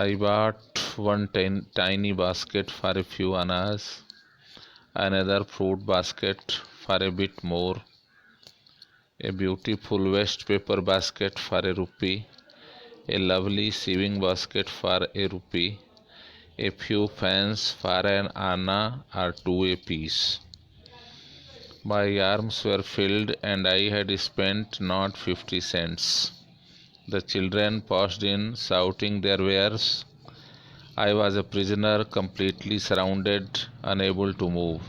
I bought one tiny basket for a few annas, another fruit basket for a bit more, a beautiful waste paper basket for a rupee, a lovely sewing basket for a rupee, a few fans for an anna or two apiece. My arms were filled and I had spent not 50 cents. The children passed in, shouting their wares. I was a prisoner, completely surrounded, unable to move.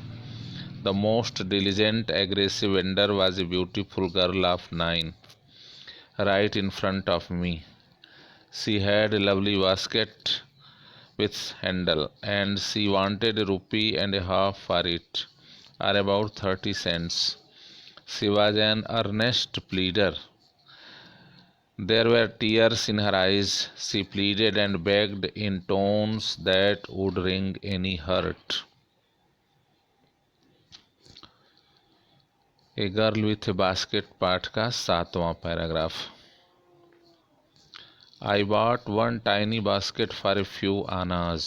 The most diligent, aggressive vendor was a beautiful girl of 9, right in front of me. She had a lovely basket with handle, and she wanted a rupee and a half for it, or about 30 cents. She was an earnest pleader. There were tears in her eyes. She pleaded and begged in tones that would wring any heart. A Girl with a Basket पाठ का 7वां paragraph. I bought one tiny basket for a few annas.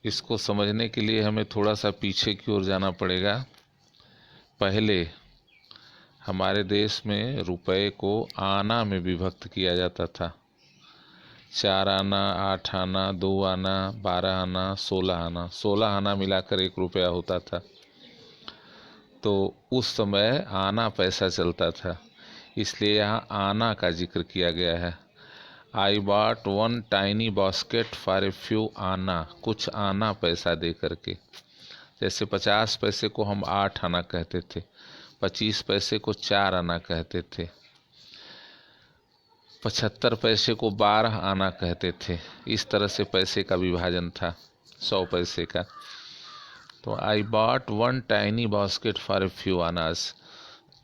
इसको समझने के लिए हमें थोड़ा सा पीछे की ओर जाना पड़ेगा. पहले हमारे देश में रुपए को आना में विभक्त किया जाता था. 4 आना, 8 आना, 2 आना, 12 आना, 16 आना. 16 आना मिलाकर 1 रुपया होता था. तो उस समय आना पैसा चलता था, इसलिए यहाँ आना का जिक्र किया गया है. आई bought one tiny basket for a few आना, कुछ आना पैसा दे करके. जैसे 50 पैसे को हम 8 आना कहते थे, 25 पैसे को 4 आना कहते थे, 75 पैसे को 12 आना कहते थे. इस तरह से पैसे का विभाजन था 100 पैसे का. तो I bought one tiny basket for a few annas.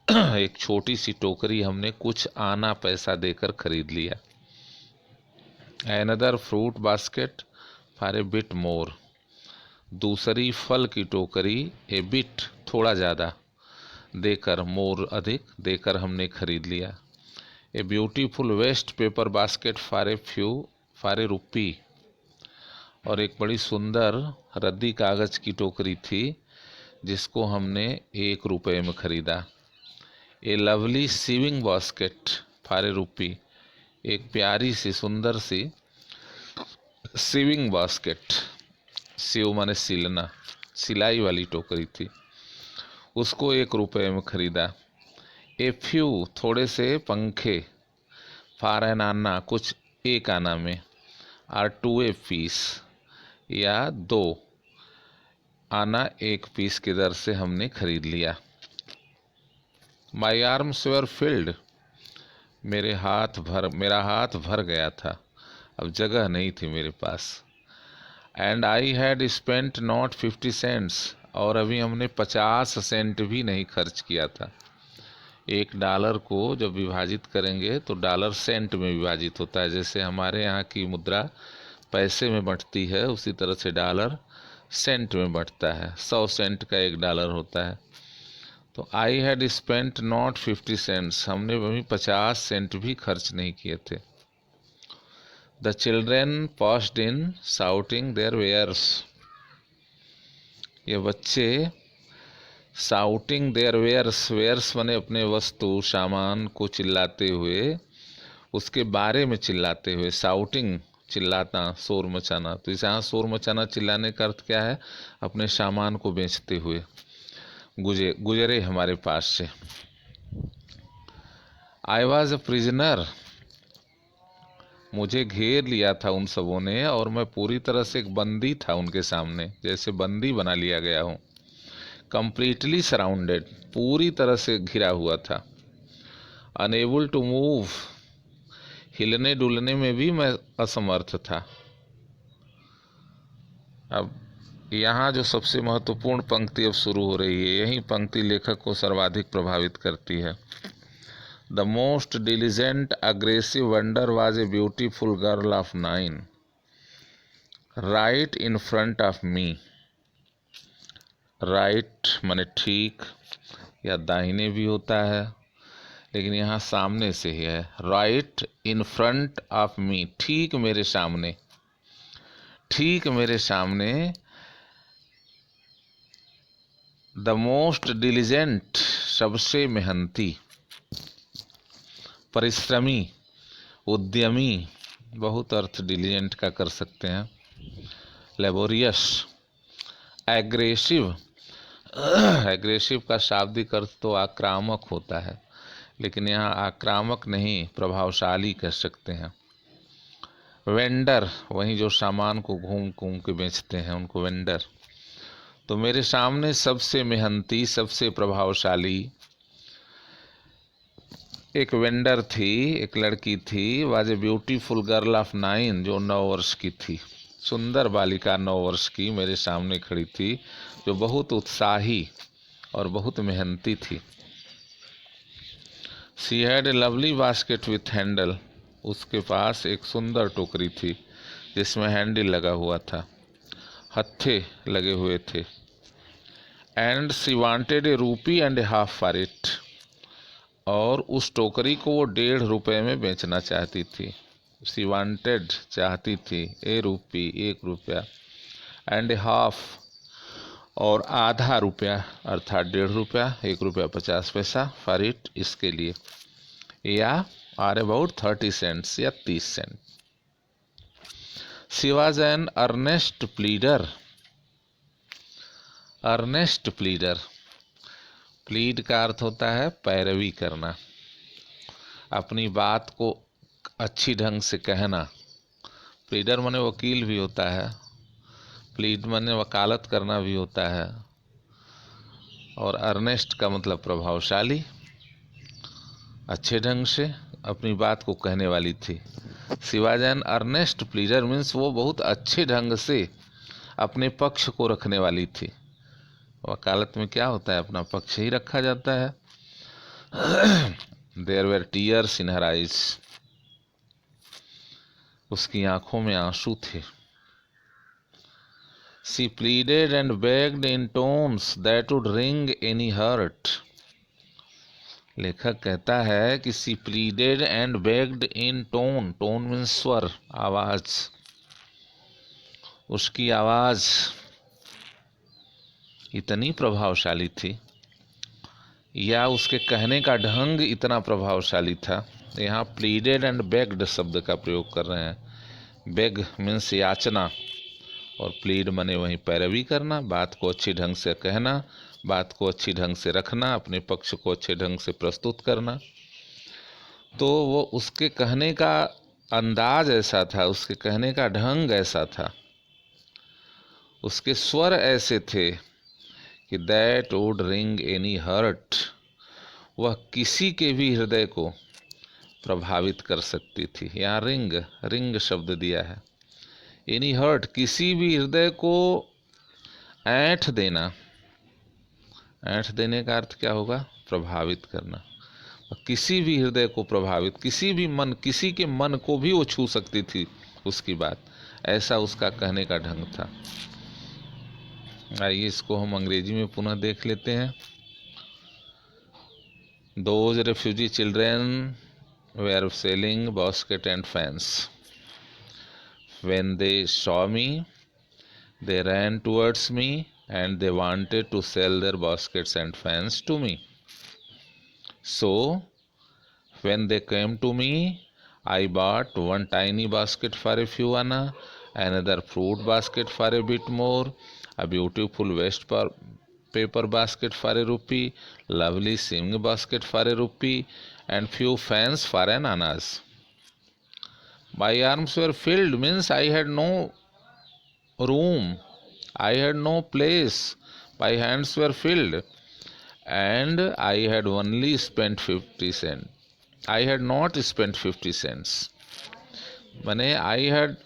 एक छोटी सी टोकरी हमने कुछ आना पैसा देकर खरीद लिया. Another fruit basket for A bit more. दूसरी फल की टोकरी ए बिट थोड़ा ज़्यादा देकर, मोर अधिक देकर हमने खरीद लिया. A beautiful waste paper basket for a rupee. और एक बड़ी सुंदर रद्दी कागज़ की टोकरी थी जिसको हमने 1 रुपये में ख़रीदा. A lovely sewing basket for a rupee. एक प्यारी सी सुंदर सी सीविंग बास्केट, सीव माने सिलना, सिलाई वाली टोकरी थी, उसको 1 रुपये में ख़रीदा. ए फ्यू थोड़े से पंखे, फॉर एन आना कुछ 1 आना में, आर 2 ए पीस या 2 आना 1 पीस की दर से हमने खरीद लिया. My arms were field. मेरा हाथ भर गया था, अब जगह नहीं थी मेरे पास. And I had spent not 50 cents. और अभी हमने 50 सेंट भी नहीं खर्च किया था. $1 को जब विभाजित करेंगे तो डॉलर सेंट में विभाजित होता है. जैसे हमारे यहाँ की मुद्रा पैसे में बंटती है, उसी तरह से डॉलर सेंट में बंटता है. 100 सेंट का $1 होता है. तो I had spent not 50 cents. हमने अभी 50 सेंट भी खर्च नहीं किए थे. The children passed in shouting their wares. ये बच्चे शाउटिंग देयर वेयर्स, वेयर्स माने अपने वस्तु सामान को चिल्लाते हुए, उसके बारे में चिल्लाते हुए. शाउटिंग चिल्लाना, शोर मचाना. तो इसे यहाँ शोर मचाना, चिल्लाने का अर्थ क्या है? अपने सामान को बेचते हुए गुजरे हमारे पास से. I was a prisoner. मुझे घेर लिया था उन सबों ने और मैं पूरी तरह से एक बंदी था उनके सामने, जैसे बंदी बना लिया गया हूँ. कंप्लीटली सराउंडेड, पूरी तरह से घिरा हुआ था. अनएबल टू मूव, हिलने डुलने में भी मैं असमर्थ था. अब यहाँ जो सबसे महत्वपूर्ण पंक्ति अब शुरू हो रही है, यही पंक्ति लेखक को सर्वाधिक प्रभावित करती है. The most diligent aggressive wonder was a beautiful girl of 9, right in front of me. Right माने ठीक या दाहिने भी होता है, लेकिन यहाँ सामने से ही है, right in front of me, ठीक मेरे सामने, ठीक मेरे सामने। द मोस्ट डिलिजेंट, सबसे मेहनती, परिश्रमी, उद्यमी, बहुत अर्थ डिलिजेंट का कर सकते हैं, लेबोरियस, एग्रेसिव। एग्रेसिव का शाब्दिक अर्थ तो आक्रामक होता है, लेकिन यहाँ आक्रामक नहीं, प्रभावशाली कह सकते हैं। वेंडर, वहीं जो सामान को घूम घूम के बेचते हैं उनको वेंडर। तो मेरे सामने सबसे मेहनती, सबसे प्रभावशाली एक वेंडर थी, एक लड़की थी, was a beautiful girl of 9, जो 9 वर्ष की थी, सुंदर बालिका 9 वर्ष की मेरे सामने खड़ी थी, जो बहुत उत्साही और बहुत मेहनती थी। She had a lovely basket with handle, उसके पास एक सुंदर टोकरी थी जिसमें हैंडल लगा हुआ था, हत्थे लगे हुए थे। And she wanted A rupee and A half for it, और उस टोकरी को वो 1.5 रुपये में बेचना चाहती थी। शी वांटेड, चाहती थी, ए रूपी, 1 रुपया, एंड ए हाफ, और आधा रुपया अर्थात 1.5 रुपया, 1 रुपया 50 पैसा, फॉर इट, इसके लिए, या आर अबाउट 30 सेंट्स या 30 cent. She was an earnest pleader, earnest pleader, plead का अर्थ होता है पैरवी करना, अपनी बात को अच्छी ढंग से कहना। प्लीडर माने वकील भी होता है, प्लीड माने वकालत करना भी होता है, और अर्नेस्ट का मतलब प्रभावशाली, अच्छे ढंग से अपनी बात को कहने वाली थी। She was an earnest pleader means वो बहुत अच्छे ढंग से अपने पक्ष को रखने वाली थी। वकालत में क्या होता है, अपना पक्ष ही रखा जाता है। There were tears in her eyes, उसकी आंखों में आंसू थे। She pleaded and begged in tones that would wring any heart, लेखक कहता है कि she pleaded and begged in tone, tone means स्वर, आवाज, उसकी आवाज इतनी प्रभावशाली थी, या उसके कहने का ढंग इतना प्रभावशाली था। यहाँ प्लीडेड एंड बेग्ड शब्द का प्रयोग कर रहे हैं। बेग मीन्स याचना, और प्लीड मने वहीं पैरवी करना, बात को अच्छी ढंग से कहना, बात को अच्छी ढंग से रखना, अपने पक्ष को अच्छे ढंग से प्रस्तुत करना। तो वो उसके कहने का अंदाज ऐसा था, उसके कहने का ढंग ऐसा था, उसके स्वर ऐसे थे कि that would wring any heart, वह किसी के भी हृदय को प्रभावित कर सकती थी। यहाँ रिंग, रिंग शब्द दिया है। एनी हर्ट, किसी भी हृदय को ऐंठ देना, ऐंठ देने का अर्थ क्या होगा, प्रभावित करना। किसी भी हृदय को प्रभावित, किसी भी मन, किसी के मन को भी वो छू सकती थी उसकी बात, ऐसा उसका कहने का ढंग था। आइए इसको हम अंग्रेजी में पुनः देख लेते हैं। Those refugee children were selling basket and fans. When they saw me, they ran towards me and they wanted to sell their baskets and fans to me. So, when they came to me, I bought one tiny basket for a few anna, another fruit basket for a bit more, a beautiful waste paper basket for a rupee, lovely sewing basket for a rupee, and few fans for an annas. My arms were filled means I had no room, I had no place. My hands were filled, and I had only spent 50 cents. I had not spent 50 cents. Mane I had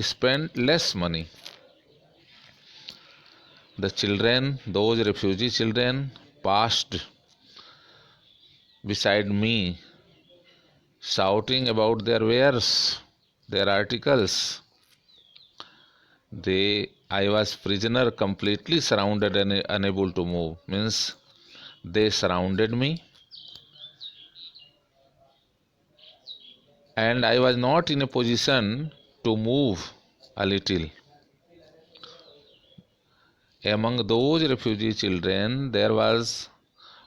spent less money. The children, those refugee children, passed beside me, shouting about their wares, their articles. I was prisoner, completely surrounded and unable to move. Means they surrounded me, and I was not in a position to move a little. Among those refugee children, there was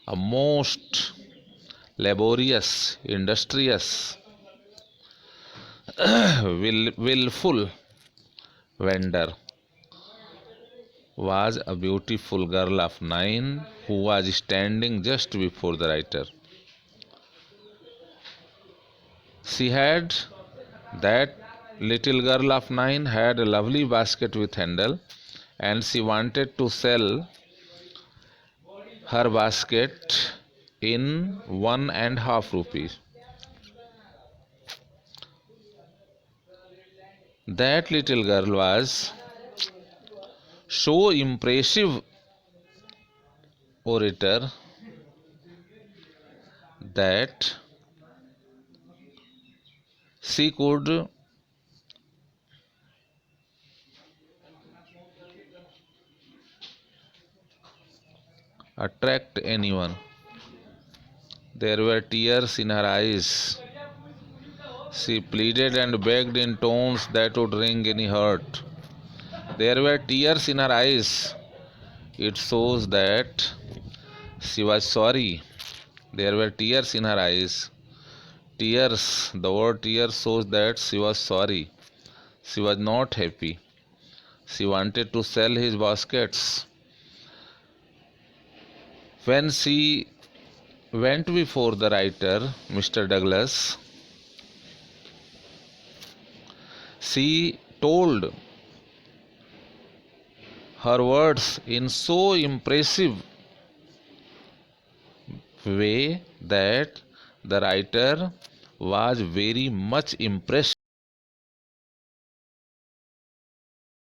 a most laborious, industrious, willful vendor was a beautiful girl of 9 who was standing just before the writer. She had that little girl of 9 had a lovely basket with handle, and she wanted to sell her basket in 1.5 rupees. That little girl was so impressive orator that she could attract anyone. There were tears in her eyes. She pleaded and begged in tones that would wring any heart. There were tears in her eyes. It shows that she was sorry. There were tears in her eyes. Tears, the word tears shows that she was sorry. She was not happy. She wanted to sell his baskets. When she went before the writer, Mr. Douglas, she told her words in so impressive way that the writer was very much impressed